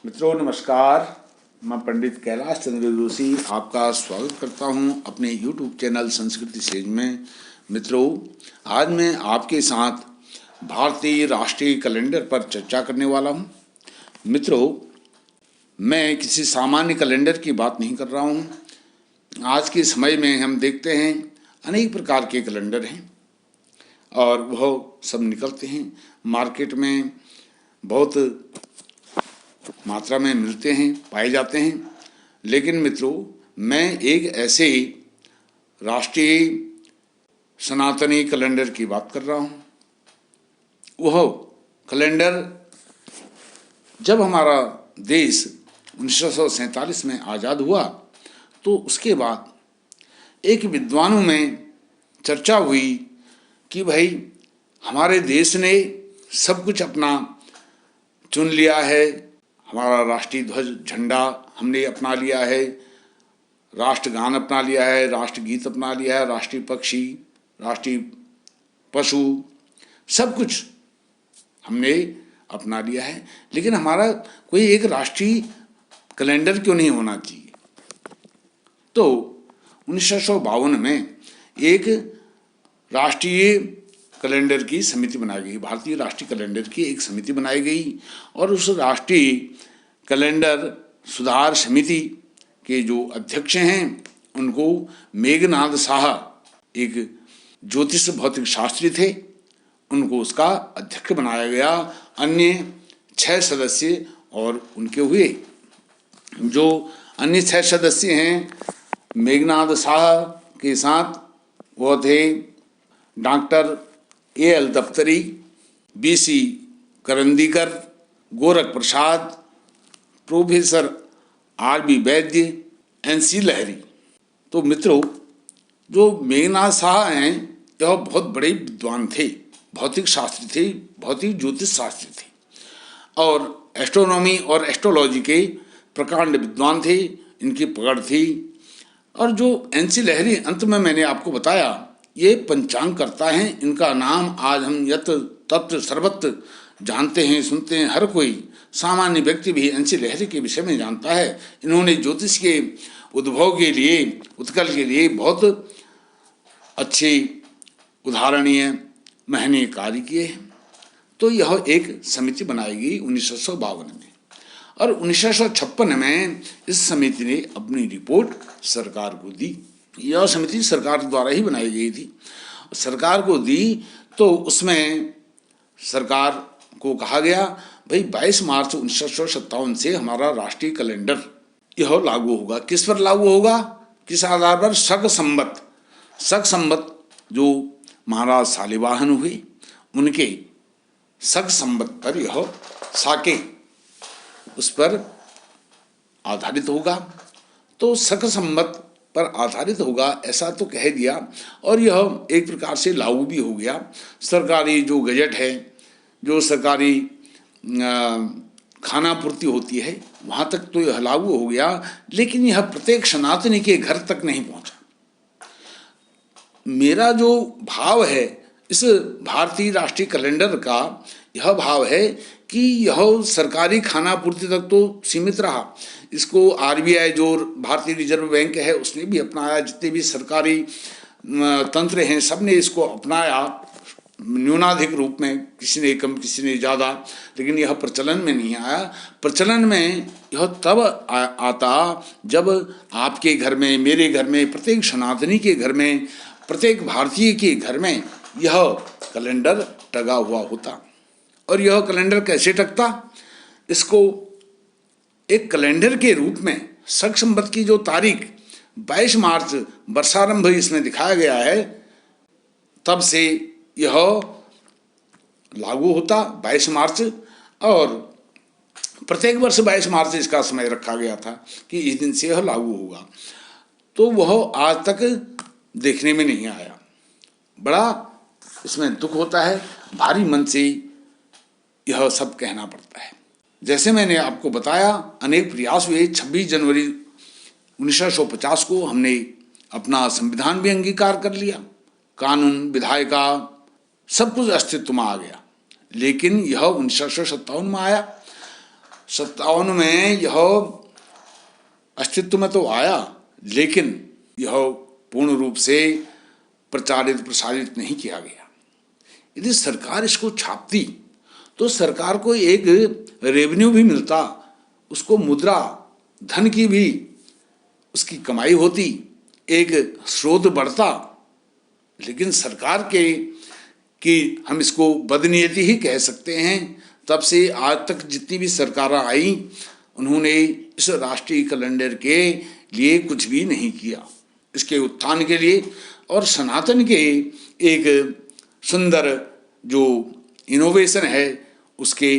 मित्रों नमस्कार। मैं पंडित कैलाश चंद्र जोशी आपका स्वागत करता हूं अपने YouTube चैनल संस्कृति सेज में। मित्रों, आज मैं आपके साथ भारतीय राष्ट्रीय कैलेंडर पर चर्चा करने वाला हूं। मित्रों, मैं किसी सामान्य कैलेंडर की बात नहीं कर रहा हूं। आज के समय में हम देखते हैं अनेक प्रकार के कैलेंडर हैं और वह सब निकलते हैं मार्केट में, बहुत मात्रा में मिलते हैं, पाए जाते हैं। लेकिन मित्रों, मैं एक ऐसे राष्ट्रीय सनातनी कैलेंडर की बात कर रहा हूँ। वह कैलेंडर जब हमारा देश 1947 में आज़ाद हुआ तो उसके बाद एक विद्वानों में चर्चा हुई कि भाई हमारे देश ने सब कुछ अपना चुन लिया है, हमारा राष्ट्रीय ध्वज झंडा हमने अपना लिया है, राष्ट्रगान अपना लिया है, राष्ट्रगीत अपना लिया है, राष्ट्रीय पक्षी, राष्ट्रीय पशु, सब कुछ हमने अपना लिया है। लेकिन हमारा कोई एक राष्ट्रीय कैलेंडर क्यों नहीं होना चाहिए? तो 1952 में एक राष्ट्रीय कैलेंडर की समिति बनाई गई, भारतीय राष्ट्रीय कैलेंडर की एक समिति बनाई गई और उस राष्ट्रीय कैलेंडर सुधार समिति के जो अध्यक्ष हैं उनको मेघनाद शाह, एक ज्योतिष भौतिक शास्त्री थे, उनको उसका अध्यक्ष बनाया गया। अन्य 6 सदस्य और उनके हुए। जो अन्य 6 सदस्य हैं मेघनाद शाह के साथ, वो थे डॉक्टर A.L. दफ्तरी, B.C. करंदीकर, गोरख प्रसाद, प्रोफेसर R.B. वैद्य, N.C. लहरी। तो मित्रों, जो मेघनाद शाह हैं यह बहुत बड़े विद्वान थे, भौतिक शास्त्री थे, भौतिक ज्योतिष शास्त्री थे और एस्ट्रोनॉमी और एस्ट्रोलॉजी के प्रकांड विद्वान थे, इनकी पकड़ थी। और जो N.C. लहरी, अंत में मैंने आपको बताया, ये पंचांग करता है। इनका नाम आज हम यत्र तत्र सर्वत्र जानते हैं, सुनते हैं। हर कोई सामान्य व्यक्ति भी N.C. लहरी के विषय में जानता है। इन्होंने ज्योतिष के उद्भव के लिए, उत्कल के लिए बहुत अच्छे उदाहरणीय महनीय कार्य किए हैं। तो यह एक समिति बनाई गई 1952 में और 1956 में इस समिति ने अपनी रिपोर्ट सरकार को दी। यह समिति सरकार द्वारा ही बनाई गई थी, सरकार को दी। तो उसमें सरकार को कहा गया, भाई 22 मार्च 1957 से हमारा राष्ट्रीय कैलेंडर यह लागू होगा। किस पर लागू होगा, किस आधार पर? शक संवत। शक संवत जो महाराज शालिवाहन हुए उनके शक संवत पर यह साके उस पर आधारित होगा। तो शक संवत पर आधारित होगा ऐसा तो कह दिया और यह एक प्रकार से लागू भी हो गया। सरकारी जो गजट है, जो सरकारी खानापूर्ति होती है, वहाँ तक तो यह लागू हो गया, लेकिन यह प्रत्येक सनातनी के घर तक नहीं पहुँचा। मेरा जो भाव है इस भारतीय राष्ट्रीय कैलेंडर का, यह भाव है कि यह सरकारी खानापूर्ति तक तो सीमित रहा। इसको RBI जो भारतीय रिजर्व बैंक है उसने भी अपनाया, जितने भी सरकारी तंत्र हैं सब ने इसको अपनाया न्यूनाधिक रूप में, किसी ने कम किसी ने ज़्यादा, लेकिन यह प्रचलन में नहीं आया। प्रचलन में यह तब आता जब आपके घर में, मेरे घर में, प्रत्येक सनातनी के घर में, प्रत्येक भारतीय के घर में यह कैलेंडर टंगा हुआ होता। और यह कैलेंडर कैसे टकता? इसको एक कैलेंडर के रूप में शक संवत की जो तारीख 22 मार्च वर्षारंभ इसमें दिखाया गया है, तब से यह लागू होता 22 मार्च। और प्रत्येक वर्ष 22 मार्च इसका समय रखा गया था कि इस दिन से यह लागू होगा। तो वह आज तक देखने में नहीं आया। बड़ा इसमें दुख होता है, भारी मन से यह सब कहना पड़ता है। जैसे मैंने आपको बताया, अनेक प्रयास हुए। 26 जनवरी 1950 को हमने अपना संविधान भी अंगीकार कर लिया, कानून, विधायिका, सब कुछ अस्तित्व में आ गया। लेकिन यह 1957 में आया। 57 में यह अस्तित्व में तो आया, लेकिन यह पूर्ण रूप से प्रचारित प्रसारित नहीं किया गया। यदि सरकार इसको छापती तो सरकार को एक रेवेन्यू भी मिलता, उसको मुद्रा धन की भी उसकी कमाई होती, एक स्रोत बढ़ता। लेकिन सरकार के कि हम इसको बदनीयती ही कह सकते हैं। तब से आज तक जितनी भी सरकारें आई, उन्होंने इस राष्ट्रीय कैलेंडर के लिए कुछ भी नहीं किया, इसके उत्थान के लिए और सनातन के एक सुंदर जो इनोवेशन है उसके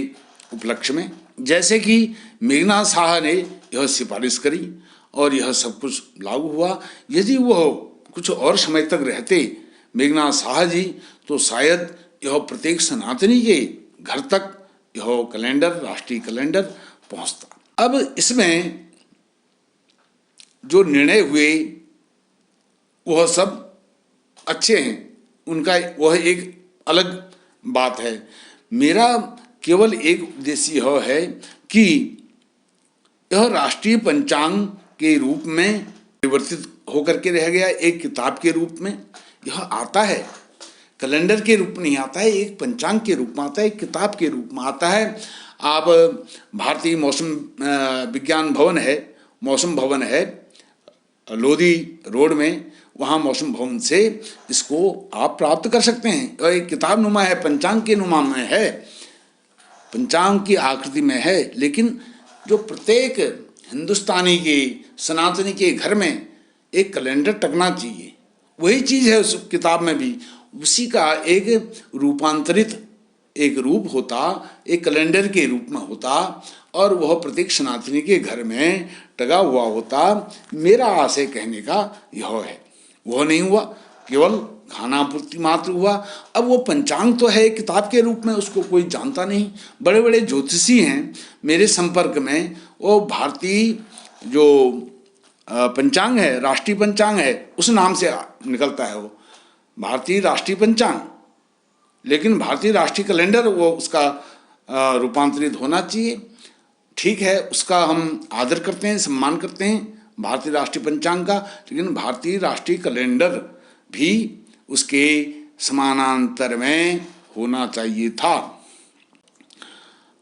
उपलक्ष्य में। जैसे कि मेघनाथ साहा ने यह सिफारिश करी और यह सब कुछ लागू हुआ। यदि वह कुछ और समय तक रहते मेघनाथ साहा जी, तो शायद यह प्रत्येक सनातनी के घर तक यह कैलेंडर, राष्ट्रीय कैलेंडर पहुंचता। अब इसमें जो निर्णय हुए वह सब अच्छे हैं, उनका वह एक अलग बात है। मेरा केवल एक उद्देश्य यह है कि यह राष्ट्रीय पंचांग के रूप में परिवर्तित होकर के रह गया, एक किताब के रूप में यह आता है, कैलेंडर के रूप में नहीं आता है, एक पंचांग के रूप में आता है, एक किताब के रूप में आता है। आप भारतीय मौसम विज्ञान भवन है, मौसम भवन है लोधी रोड में, वहाँ मौसम भवन से इसको आप प्राप्त कर सकते हैं। और एक किताब नुमा है, पंचांग के नुमा में है, पंचांग की आकृति में है। लेकिन जो प्रत्येक हिंदुस्तानी के सनातनी के घर में एक कैलेंडर टकना चाहिए, वही चीज़ है उस किताब में भी। उसी का एक रूपांतरित एक रूप होता, एक कैलेंडर के रूप में होता और वह प्रत्येक सनातनी के घर में टंगा हुआ होता। मेरा आशय कहने का यह है, वह नहीं हुआ, केवल खाना पूर्ति मात्र हुआ। अब वो पंचांग तो है किताब के रूप में, उसको कोई जानता नहीं। बड़े बड़े ज्योतिषी हैं मेरे संपर्क में, वो भारतीय जो पंचांग है, राष्ट्रीय पंचांग है, उस नाम से निकलता है वो भारतीय राष्ट्रीय पंचांग। लेकिन भारतीय राष्ट्रीय कैलेंडर वो उसका रूपांतरित होना चाहिए। ठीक है, उसका हम आदर करते हैं, सम्मान करते हैं भारतीय राष्ट्रीय पंचांग का, लेकिन भारतीय राष्ट्रीय कैलेंडर भी उसके समानांतर में होना चाहिए था।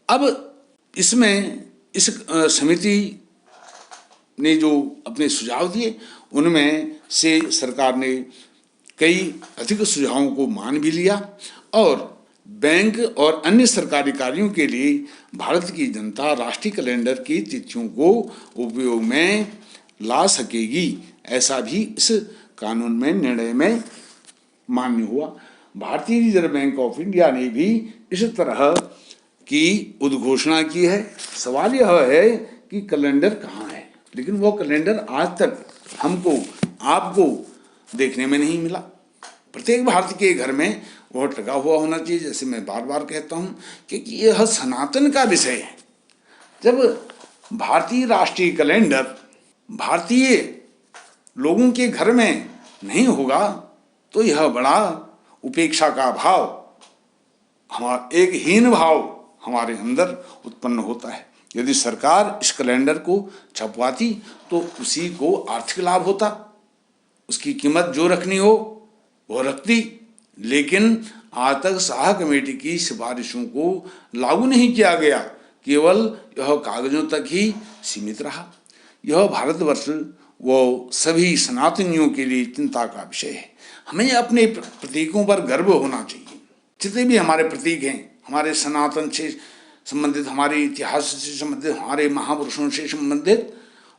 अब इसमें इस समिति ने जो अपने सुझाव दिए, उनमें से सरकार ने कई अधिक सुझावों को मान भी लिया और बैंक और अन्य सरकारी कार्यों के लिए भारत की जनता राष्ट्रीय कैलेंडर की तिथियों को उपयोग में ला सकेगी, ऐसा भी इस कानून में निर्णय में मान्य हुआ। भारतीय रिजर्व बैंक ऑफ इंडिया ने भी इस तरह की उद्घोषणा की है। सवाल यह है कि कैलेंडर कहाँ है, लेकिन वो कैलेंडर आज तक हमको आपको देखने में नहीं मिला। प्रत्येक भारतीय के घर में वह टका हुआ होना चाहिए, जैसे मैं बार बार कहता हूँ, क्योंकि यह सनातन का विषय है। जब भारतीय राष्ट्रीय कैलेंडर भारतीय लोगों के घर में नहीं होगा तो यह बड़ा उपेक्षा का भाव, हमारा एक हीन भाव हमारे अंदर उत्पन्न होता है। यदि सरकार इस कैलेंडर को छपवाती तो उसी को आर्थिक लाभ होता, उसकी कीमत जो रखनी हो वो रखती। लेकिन आज तक शाह कमेटी की सिफारिशों को लागू नहीं किया गया, केवल यह कागजों तक ही सीमित रहा। यह भारतवर्ष वो सभी सनातनियों के लिए चिंता का विषय है। हमें अपने प्रतीकों पर गर्व होना चाहिए। जितने भी हमारे प्रतीक हैं, हमारे सनातन से संबंधित, हमारे इतिहास से संबंधित, हमारे महापुरुषों से संबंधित,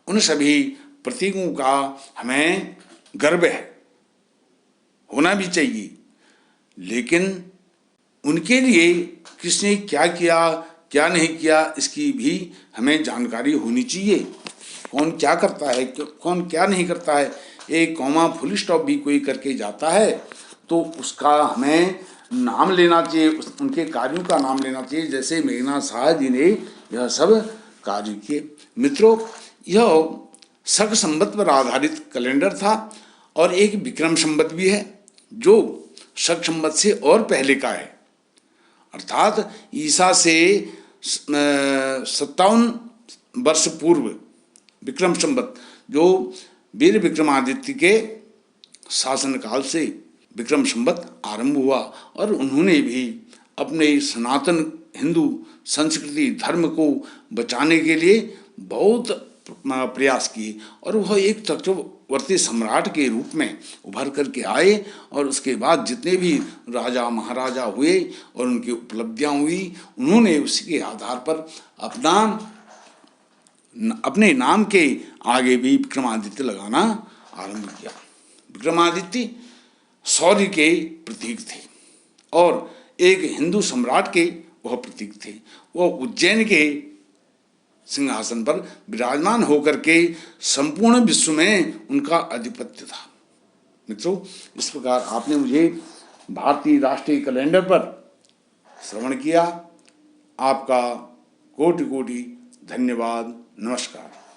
उन सभी प्रतीकों का हमें गर्व है, होना भी चाहिए। लेकिन उनके लिए किसने क्या किया, क्या नहीं किया, इसकी भी हमें जानकारी होनी चाहिए। कौन क्या करता है, कौन क्या नहीं करता है। एक कॉमा फुल स्टॉप भी कोई करके जाता है तो उसका हमें नाम लेना चाहिए, उनके कार्यों का नाम लेना चाहिए, जैसे मेघनाथ साहा जी ने यह सब कार्य किए। मित्रों, यह शक संवत पर आधारित कैलेंडर था और एक विक्रम संवत भी है जो शक संवत से और पहले का है, अर्थात ईसा से 57 वर्ष पूर्व विक्रम संवत जो वीर विक्रमादित्य के शासनकाल से विक्रम संवत आरंभ हुआ और उन्होंने भी अपने सनातन हिंदू संस्कृति धर्म को बचाने के लिए बहुत प्रयास किए और वह एक चक्रवर्ती सम्राट के रूप में उभर करके आए। और उसके बाद जितने भी राजा महाराजा हुए और उनकी उपलब्धियां हुई, उन्होंने उसके आधार पर अपने नाम के आगे भी विक्रमादित्य लगाना आरंभ किया। विक्रमादित्य शौर्य के प्रतीक थे और एक हिंदू सम्राट के वह प्रतीक थे। वह उज्जैन के सिंहासन पर विराजमान होकर के संपूर्ण विश्व में उनका आधिपत्य था। मित्रों, इस प्रकार आपने मुझे भारतीय राष्ट्रीय कैलेंडर पर श्रवण किया। आपका कोटि कोटि धन्यवाद। नमस्कार।